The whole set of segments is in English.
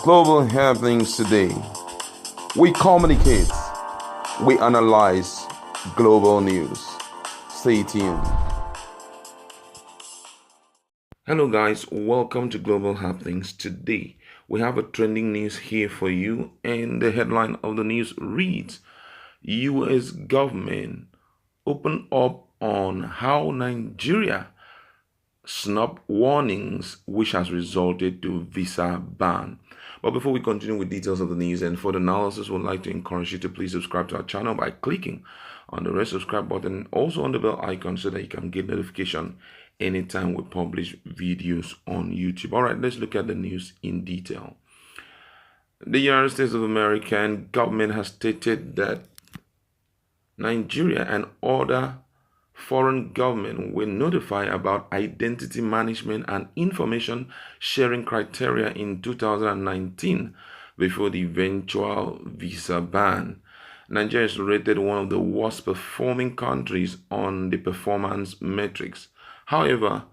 Global happenings today. We communicate, we analyze global news. Stay tuned. Hello guys, welcome to Global Happenings. Today we have a trending news here for you, and the headline of the news reads: US government open up on how Nigeria snub warnings, which has resulted to visa ban. But before we continue with details of the news and further analysis, we'd like to encourage you to please subscribe to our channel by clicking on the red subscribe button, also on the bell icon, so that you can get notification anytime we publish videos on YouTube. All right, let's look at the news in detail. The United States of America and government has stated that Nigeria and other foreign government will notify about identity management and information sharing criteria in 2019 before the eventual visa ban. Nigeria is rated one of the worst performing countries on the performance metrics. However,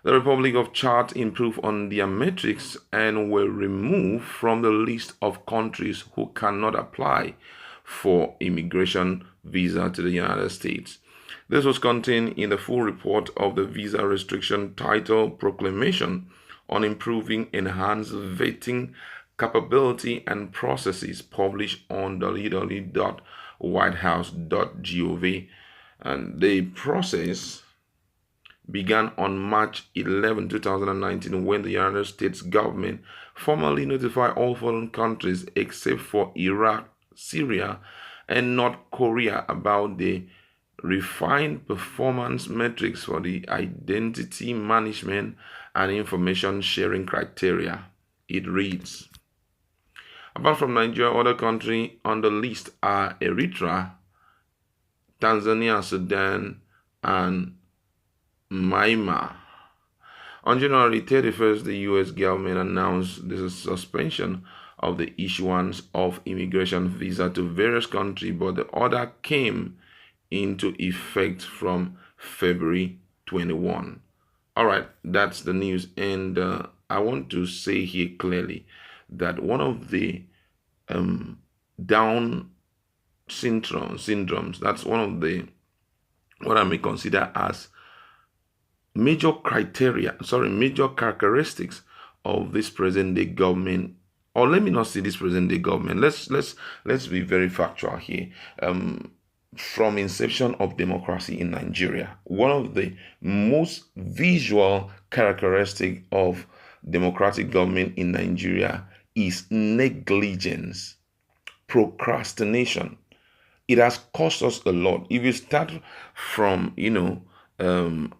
the Republic of Chad improved on their metrics and were removed from the list of countries who cannot apply for immigration visa to the United States. This was contained in the full report of the visa restriction titled Proclamation on Improving Enhanced Vetting Capability and Processes, published on www.whitehouse.gov. And the process began on March 11, 2019, when the United States government formally notified all foreign countries except for Iraq, Syria, and North Korea about the refined performance metrics for the identity management and information sharing criteria. It reads: apart from Nigeria, other countries on the list are Eritrea, Tanzania, Sudan, and Myanmar. On January 31st, the U.S. government announced the suspension of the issuance of immigration visa to various countries, but the order came into effect from February 21. All right, that's the news. And I want to say here clearly that one of the Down syndromes, that's one of the, what I may consider as major characteristics of this present day government. Or let me not say this present day government. Let's be very factual here. From inception of democracy in Nigeria, one of the most visual characteristics of democratic government in Nigeria is negligence, procrastination. It has cost us a lot. If you start from, the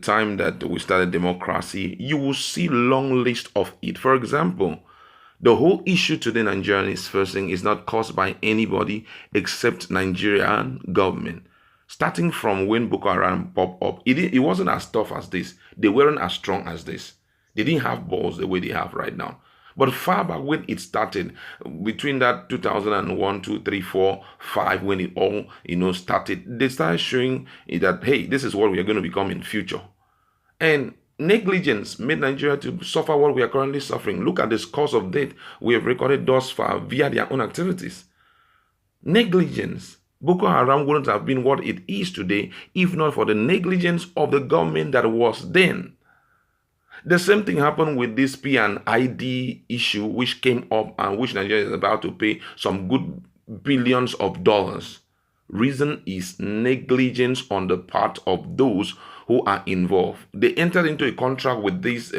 time that we started democracy, you will see long list of it. For example, the whole issue today Nigeria is facing is not caused by anybody except Nigerian government. Starting from when Boko Haram popped up, it wasn't as tough as this. They weren't as strong as this. They didn't have balls the way they have right now. But far back when it started, between that 2001, 2, 3, 4, 5, when it all started, they started showing that, hey, this is what we are going to become in future. And negligence made Nigeria to suffer what we are currently suffering. Look at the scores of death we have recorded thus far via their own activities. Negligence. Boko Haram wouldn't have been what it is today if not for the negligence of the government that was then. The same thing happened with this P&ID issue, which came up and which Nigeria is about to pay some good billions of dollars. Reason is negligence on the part of those who are involved. They entered into a contract with this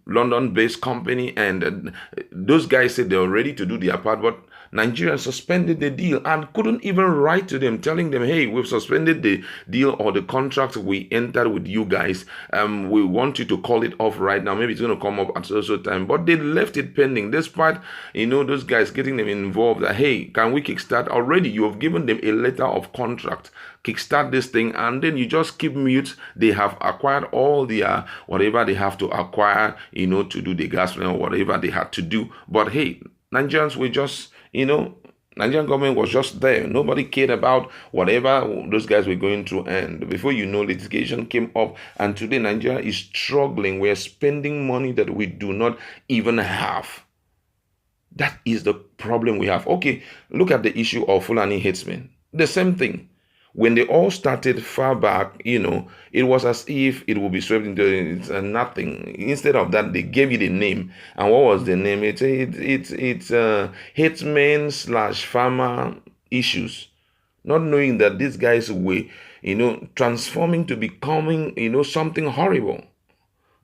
London-based company, and those guys said they were ready to do their part, but Nigeria suspended the deal and couldn't even write to them telling them, hey, we've suspended the deal or the contract we entered with you guys. We want you to call it off right now. Maybe it's going to come up at so time. But they left it pending, despite those guys getting them involved. That, hey, can we kickstart? Already you have given them a letter of contract. Kickstart this thing, and then you just keep mute. They have acquired all their whatever they have to acquire, to do the gas line or whatever they had to do. But hey, Nigerians will just Nigerian government was just there. Nobody cared about whatever those guys were going through. And before you know, litigation came up. And today, Nigeria is struggling. We're spending money that we do not even have. That is the problem we have. Okay, look at the issue of Fulani headsmen. The same thing. When they all started far back, it was as if it would be swept into nothing. Instead of that, they gave it a name. And what was the name? It's headsmen / farmer issues. Not knowing that these guys were, transforming to becoming, something horrible.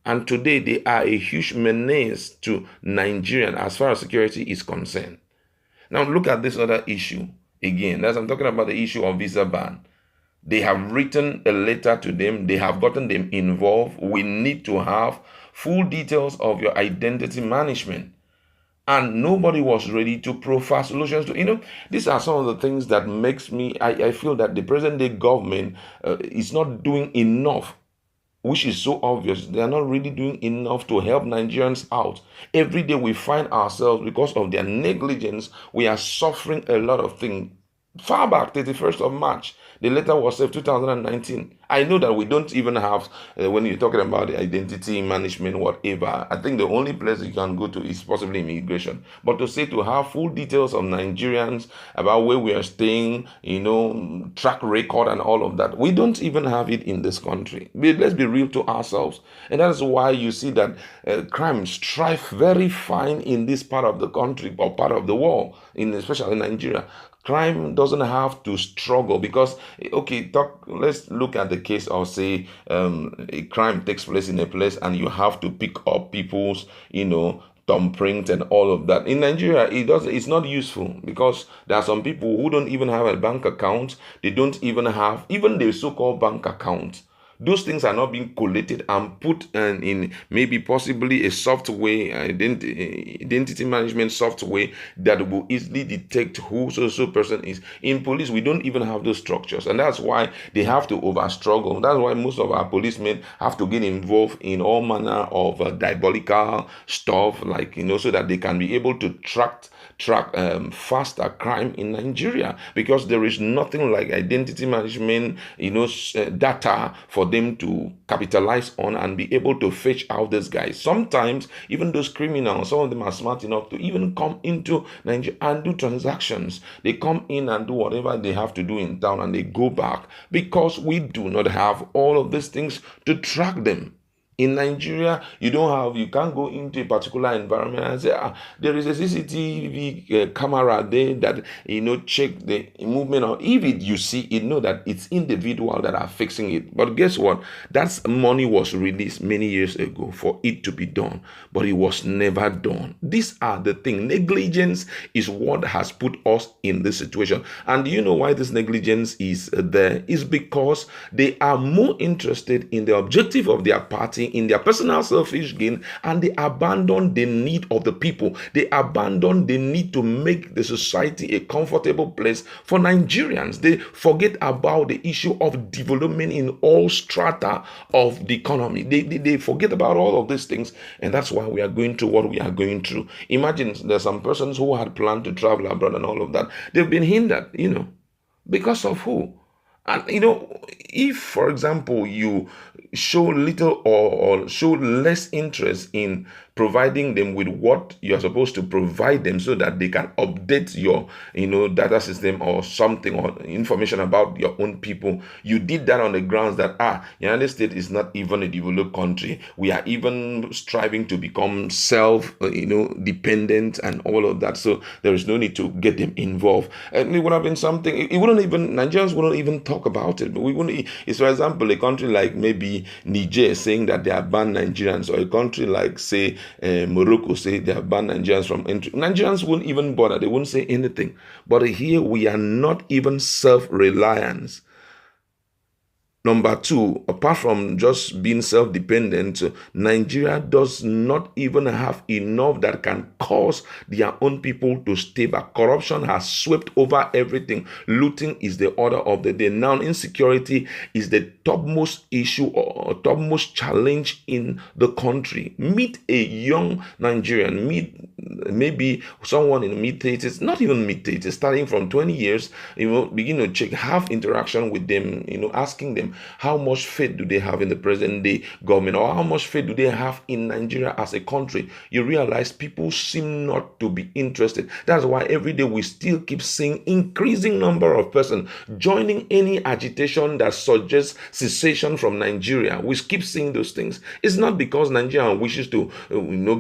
And today they are a huge menace to Nigeria as far as security is concerned. Now look at this other issue. Again, as I'm talking about the issue of visa ban, they have written a letter to them. They have gotten them involved. We need to have full details of your identity management. And nobody was ready to provide solutions to, these are some of the things that makes me, I feel that the present day government is not doing enough, which is so obvious. They are not really doing enough to help Nigerians out. Every day we find ourselves, because of their negligence, we are suffering a lot of things. Far back, 31st of March, the letter was saved 2019. I know that we don't even have, when you're talking about the identity management, whatever, I think the only place you can go to is possibly immigration. But to say to have full details of Nigerians, about where we are staying, track record and all of that, we don't even have it in this country. But let's be real to ourselves. And that is why you see that crime strife very fine in this part of the country or part of the world, especially in Nigeria. Crime doesn't have to struggle because, let's look at the case of, say, a crime takes place in a place and you have to pick up people's, thumbprint and all of that. In Nigeria, it's not useful because there are some people who don't even have a bank account. They don't even have even the so-called bank account. Those things are not being collated and put in maybe possibly a software, identity management software that will easily detect who so person is. In police, we don't even have those structures. And that's why they have to struggle. That's why most of our policemen have to get involved in all manner of diabolical stuff, so that they can be able to track faster crime in Nigeria, because there is nothing like identity management, data for them to capitalize on and be able to fetch out these guys. Sometimes even those criminals, some of them are smart enough to even come into Nigeria and do transactions. They come in and do whatever they have to do in town and they go back because we do not have all of these things to track them. In Nigeria, you can't go into a particular environment and say, there is a CCTV camera there that, check the movement. Or if you see it, know that it's individual that are fixing it. But guess what? That money was released many years ago for it to be done, but it was never done. These are the things. Negligence is what has put us in this situation. And do you know why this negligence is there? It's because they are more interested in the objective of their party, in their personal selfish gain, and they abandon the need of the people. They abandon the need to make the society a comfortable place for Nigerians. They forget about the issue of development in all strata of the economy. They forget about all of these things, and that's why we are going through what we are going through. Imagine there's some persons who had planned to travel abroad and all of that. They've been hindered, because of who? And if, for example, you show little or show less interest in providing them with what you're supposed to provide them so that they can update your data system or something, or information about your own people, you did that on the grounds that United States is not even a developed country. We are even striving to become self dependent and all of that, so there is no need to get them involved. And it would have been something, Nigerians wouldn't even talk about it. But we wouldn't. It's, for example, a country like maybe Niger saying that they have banned Nigerians, or a country like, say, Morocco say they have banned Nigerians from entry. Nigerians won't even bother. They won't say anything. But here we are not even self-reliant. Number two, apart from just being self-dependent, Nigeria does not even have enough that can cause their own people to stay back. Corruption has swept over everything. Looting is the order of the day. Now, insecurity is the topmost issue or topmost challenge in the country. Meet a young Nigerian, meet maybe someone in mid-30s, not even mid-30s, starting from 20 years, begin to check, have interaction with them, asking them how much faith do they have in the present day government, or how much faith do they have in Nigeria as a country. You realize people seem not to be interested. That's why every day we still keep seeing increasing number of persons joining any agitation that suggests secession from Nigeria. We keep seeing those things. It's not because Nigeria wishes to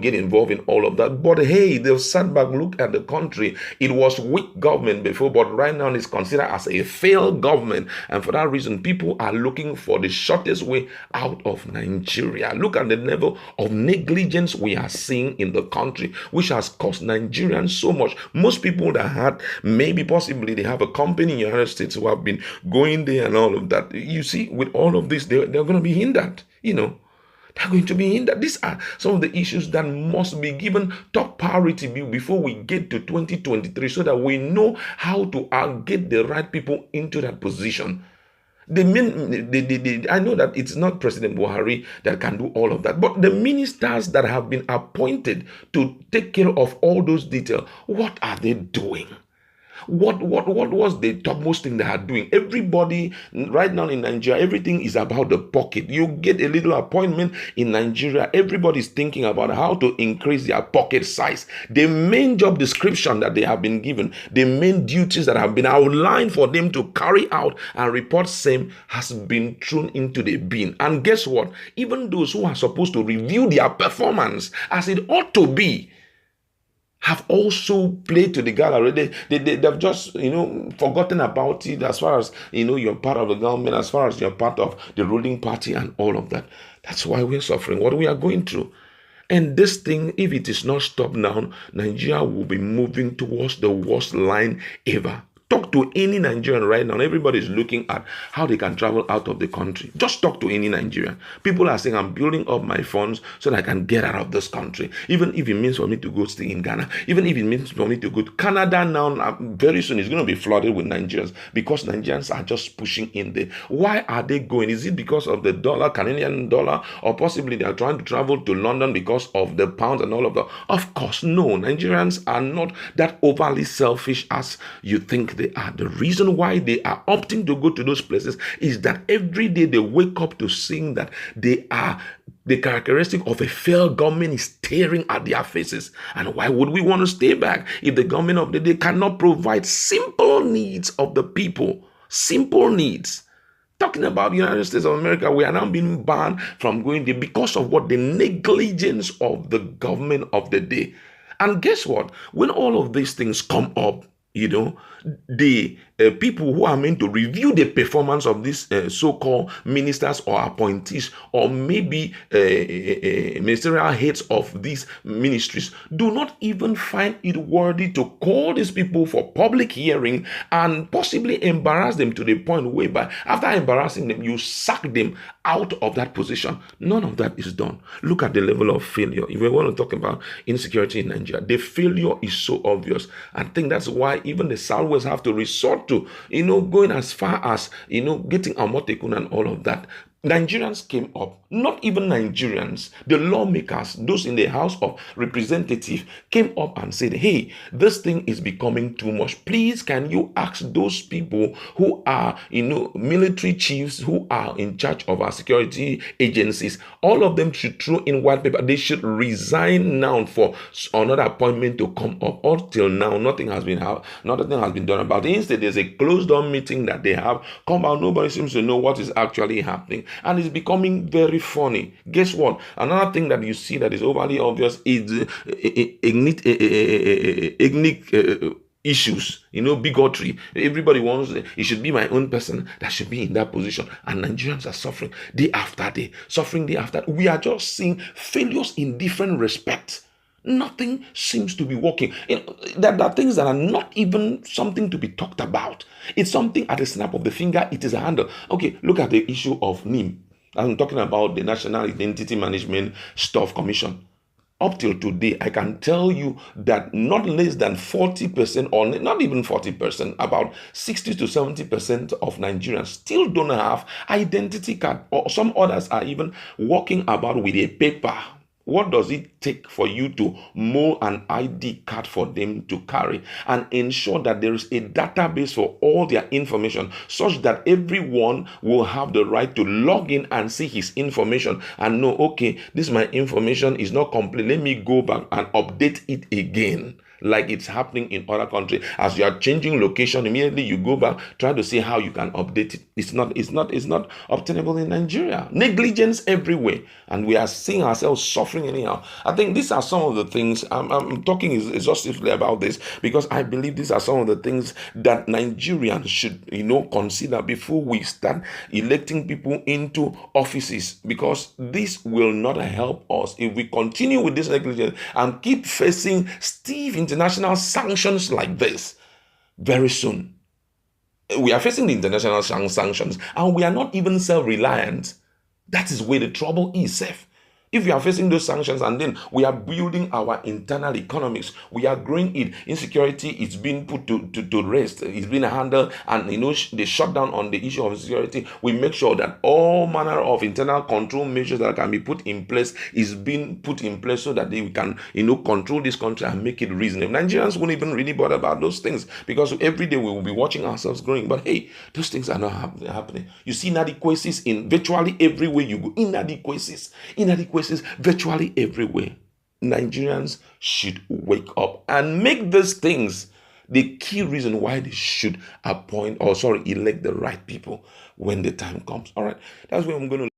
get involved in all of that, but hey, they've sat back, look at the country. It was weak government before, but right now it's considered as a failed government, and for that reason people are looking for the shortest way out of Nigeria. Look at the level of negligence we are seeing in the country, which has cost Nigerians so much. Most people that had, maybe possibly they have a company in the United States who have been going there and all of that. You see, with all of this, they're going to be hindered, They're going to be hindered. These are some of the issues that must be given top priority before we get to 2023, so that we know how to get the right people into that position. I know that it's not President Buhari that can do all of that, but the ministers that have been appointed to take care of all those details, what are they doing? What was the topmost thing they are doing? Everybody right now in Nigeria, everything is about the pocket. You get a little appointment in Nigeria, everybody's thinking about how to increase their pocket size. The main job description that they have been given, the main duties that have been outlined for them to carry out and report same, has been thrown into the bin. And guess what? Even those who are supposed to review their performance as it ought to be, have also played to the gallery. They've just, forgotten about it as far as, you're part of the government, as far as you're part of the ruling party and all of that. That's why we're suffering what we are going through. And this thing, if it is not stopped now, Nigeria will be moving towards the worst line ever. Talk to any Nigerian right now. Everybody is looking at how they can travel out of the country. Just talk to any Nigerian. People are saying, I'm building up my funds so that I can get out of this country. Even if it means for me to go stay in Ghana. Even if it means for me to go to Canada now, very soon it's going to be flooded with Nigerians, because Nigerians are just pushing in there. Why are they going? Is it because of the dollar, Canadian dollar, or possibly they are trying to travel to London because of the pounds and all of that? Of course, no. Nigerians are not that overly selfish as you think they are. The reason why they are opting to go to those places is that every day they wake up to seeing that they are the characteristic of a failed government is staring at their faces. And why would we want to stay back if the government of the day cannot provide simple needs of the people? Simple needs. Talking about the United States of America, we are now being banned from going there because of what? The negligence of the government of the day. And guess what? When all of these things come up, the people who are meant to review the performance of these so-called ministers or appointees, or maybe ministerial heads of these ministries, do not even find it worthy to call these people for public hearing and possibly embarrass them to the point whereby after embarrassing them, you sack them out of that position. None of that is done. Look at the level of failure. If we want to talk about insecurity in Nigeria, the failure is so obvious. I think that's why even the Southwest have to resort to, going as far as, getting Amotekun and all of that. Nigerians came up, not even Nigerians, the lawmakers, those in the House of Representatives came up and said, hey, this thing is becoming too much. Please, can you ask those people who are, military chiefs who are in charge of our security agencies, all of them should throw in white paper. They should resign now for another appointment to come up. Until now, nothing has been done about it. Instead, there's a closed-door meeting that they have come out. Nobody seems to know what is actually happening. And it's becoming very funny. Guess what? Another thing that you see that is overly obvious is issues, bigotry. Everybody wants, it should be my own person that should be in that position. And Nigerians are suffering day after day. We are just seeing failures in different respects. Nothing seems to be working. There are things that are not even something to be talked about. It's something at a snap of the finger. It is a handle. Okay, look at the issue of NIM. I'm talking about the National Identity Management Staff Commission. Up till today, I can tell you that not less than 40%, or not even 40%, about 60 to 70% of Nigerians still don't have identity card, or some others are even walking about with a paper. What does it take for you to mold an ID card for them to carry, and ensure that there is a database for all their information, such that everyone will have the right to log in and see his information and know, okay, this my information is not complete. Let me go back and update it again. Like it's happening in other countries. As you are changing location, immediately you go back, try to see how you can update it. It's not obtainable in Nigeria. Negligence everywhere. And we are seeing ourselves suffering anyhow. I think these are some of the things, I'm talking exhaustively about this, because I believe these are some of the things that Nigerians should, consider before we start electing people into offices, because this will not help us if we continue with this negligence and keep facing stiff international sanctions like this. Very soon we are facing the international sanctions and we are not even self-reliant. That is where the trouble is, Seth. If we are facing those sanctions and then we are building our internal economics, we are growing it, insecurity is being put to rest, it's being handled, and the shutdown on the issue of security, we make sure that all manner of internal control measures that can be put in place is being put in place so that we can control this country and make it reasonable. Nigerians won't even really bother about those things, because every day we will be watching ourselves growing. But hey, those things are not happening. You see inadequacies in virtually everywhere you go. Inadequacies virtually everywhere. Nigerians should wake up and make these things the key reason why they should elect the right people when the time comes. All right, that's where I'm going to